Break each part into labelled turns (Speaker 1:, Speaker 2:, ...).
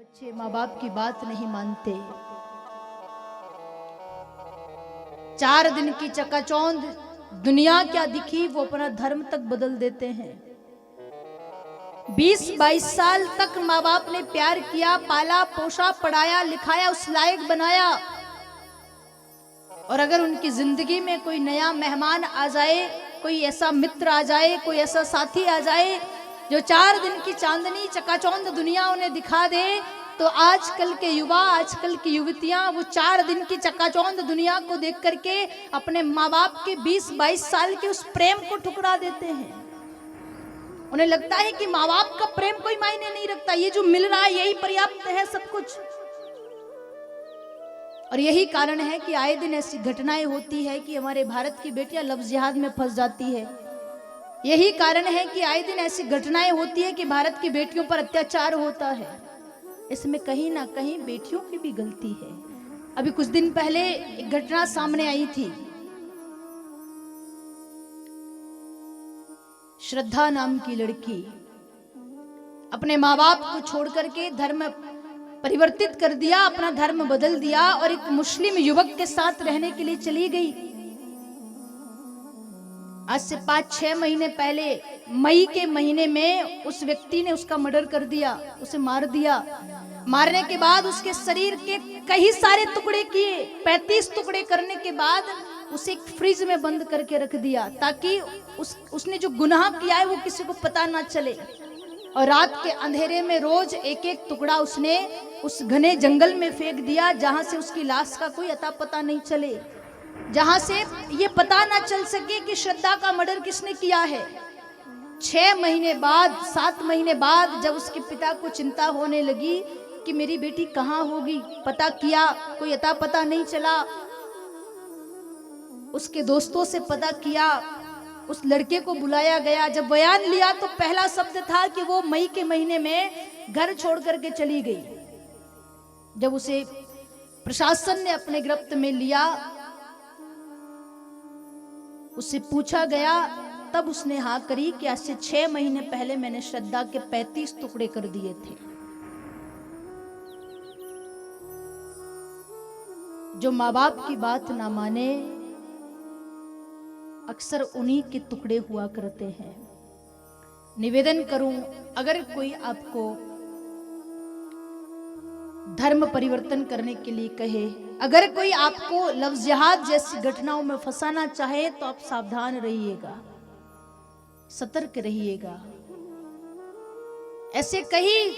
Speaker 1: बच्चे माँ बाप की बात नहीं मानते। 4 दिन की चकाचौंध दुनिया क्या दिखी, वो अपना धर्म तक बदल देते हैं। 20-22 साल तक माँ बाप ने प्यार किया, पाला पोषा, पढ़ाया लिखाया, उस लायक बनाया, और अगर उनकी जिंदगी में कोई नया मेहमान आ जाए, कोई ऐसा मित्र आ जाए, कोई ऐसा साथी आ जाए जो 4 दिन की चांदनी चकाचौंध दुनिया उन्हें दिखा दे, तो आजकल के युवा, आजकल की युवतियां वो 4 दिन की चकाचौंध दुनिया को देख करके अपने माँ बाप के 20-22 साल के उस प्रेम को ठुकरा देते हैं। उन्हें लगता है कि माँ बाप का प्रेम कोई मायने नहीं रखता, ये जो मिल रहा है यही पर्याप्त है सब कुछ। और यही कारण है कि आए दिन ऐसी घटनाएं होती है कि हमारे भारत की बेटियां लव जिहाद में फंस जाती है। यही कारण है कि आए दिन ऐसी घटनाएं होती है कि भारत की बेटियों पर अत्याचार होता है। इसमें कहीं ना कहीं बेटियों की भी गलती है। अभी कुछ दिन पहले एक घटना सामने आई थी। श्रद्धा नाम की लड़की अपने माँ बाप को छोड़ करके धर्म परिवर्तित कर दिया, अपना धर्म बदल दिया और एक मुस्लिम युवक के साथ रहने के लिए चली गई। आज से 5-6 महीने पहले मई के महीने में उस व्यक्ति ने उसका मर्डर कर दिया, उसे मार दिया। मारने के बाद उसके शरीर के कई सारे टुकड़े किए, 35 टुकड़े करने के बाद उसे एक फ्रिज में बंद करके रख दिया, ताकि उसने जो गुनाह किया है वो किसी को पता ना चले। और रात के अंधेरे में रोज एक एक टुकड़ा उसने उस घने जंगल में फेंक दिया, जहां से उसकी लाश का कोई अता पता नहीं चले, जहां से ये पता ना चल सके कि श्रद्धा का मर्डर किसने किया है। 6 महीने बाद, 7 महीने बाद जब उसके पिता को चिंता होने लगी कि मेरी बेटी कहाँ होगी, पता किया, कोई अता पता नहीं चला। उसके दोस्तों से पता किया, उस लड़के को बुलाया गया। जब बयान लिया तो पहला शब्द था कि वो मई के महीने में घर छोड़ करके चली गई। जब उसे प्रशासन ने अपने गिरफ्त में लिया, उससे पूछा गया, तब उसने हाँ करी कि आज से 6 महीने पहले मैंने श्रद्धा के 35 टुकड़े कर दिए थे। जो माँ बाप की बात ना माने अक्सर उन्हीं के टुकड़े हुआ करते हैं। निवेदन करूं, अगर कोई आपको धर्म परिवर्तन करने के लिए कहे, अगर कोई आपको लव जिहाद जैसी घटनाओं में फंसाना चाहे, तो आप सावधान रहिएगा, सतर्क रहिएगा। ऐसे कई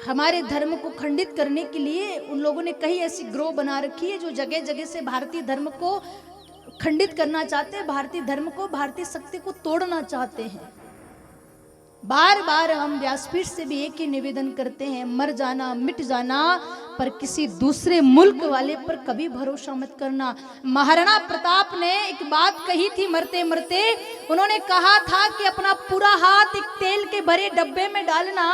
Speaker 1: हमारे धर्म को खंडित करने के लिए उन लोगों ने कई ऐसी ग्रोह बना रखी है जो जगह जगह से भारतीय धर्म को खंडित करना चाहते हैं, भारतीय धर्म को, भारतीय शक्ति को तोड़ना चाहते हैं। बार बार हम व्यासपीठ से भी एक ही निवेदन करते हैं, मर जाना मिट जाना, पर किसी दूसरे मुल्क वाले पर कभी भरोसा मत करना। महाराणा प्रताप ने एक बात कही थी मरते मरते, उन्होंने कहा था कि अपना पूरा हाथ एक तेल के भरे डब्बे में डालना,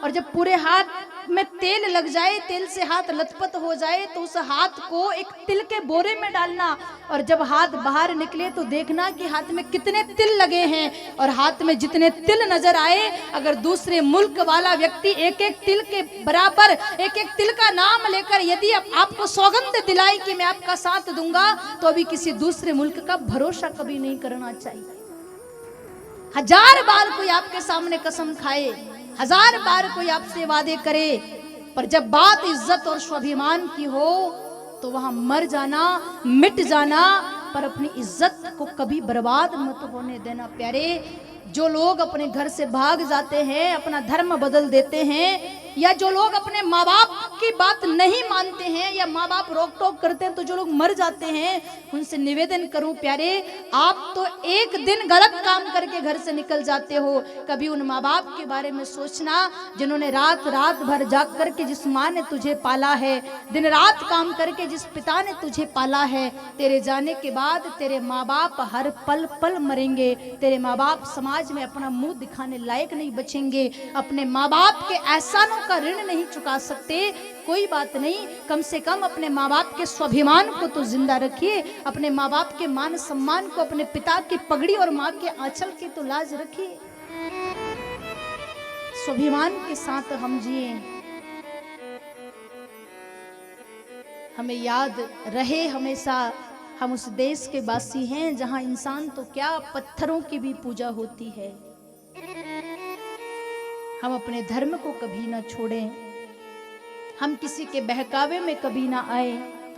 Speaker 1: और जब पूरे हाथ में तेल लग जाए, तेल से हाथ लथपथ हो जाए, तो उस हाथ को एक तिल के बोरे में डालना, और जब हाथ बाहर निकले तो देखना कि हाथ में कितने तिल लगे हैं। और हाथ में जितने तिल नजर आए, अगर दूसरे मुल्क वाला व्यक्ति एक एक तिल के बराबर, एक एक तिल का नाम लेकर यदि आपको सौगंध दिलाई कि मैं आपका साथ दूंगा, तो अभी किसी दूसरे मुल्क का भरोसा कभी नहीं करना चाहिए। 1000 बार कोई आपके सामने कसम खाए, 1000 बार कोई आपसे वादे करे, पर जब बात इज्जत और स्वाभिमान की हो तो वहां मर जाना, मिट जाना, पर अपनी इज्जत को कभी बर्बाद मत होने देना। प्यारे, जो लोग अपने घर से भाग जाते हैं, अपना धर्म बदल देते हैं, या जो लोग अपने माँ बाप की बात नहीं मानते हैं, या माँ बाप रोक टोक करते हैं, तो जो लोग मर जाते हैं, उनसे निवेदन करूं प्यारे, आप तो एक दिन गलत काम करके घर से निकल जाते हो। कभी उन माँ बाप के बारे में सोचना जिन्होंने रात रात भर जाग करके जिस माँ ने तुझे पाला है, दिन रात काम करके जिस पिता ने तुझे पाला है। तेरे जाने के बाद तेरे माँ बाप हर पल पल मरेंगे, तेरे माँ बाप समाज में अपना मुंह दिखाने लायक नहीं बचेंगे, अपने माँ बाप के एहसानों का ऋण नहीं चुका सकते। कोई बात नहीं, कम से कम अपने माँ बाप के स्वाभिमान को तो जिंदा रखिए, अपने माँ बाप के मान सम्मान को, अपने पिता की पगड़ी और माँ के आंचल की तो लाज रखिए। स्वाभिमान के साथ हम जिए। हमें याद रहे हमेशा हम उस देश के वासी हैं जहां इंसान तो क्या पत्थरों की भी पूजा होती है। हम अपने धर्म को कभी ना छोड़ें, हम किसी के बहकावे में कभी ना आए,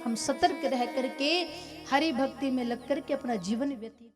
Speaker 1: हम सतर्क रह करके हरि भक्ति में लग करके अपना जीवन व्यतीत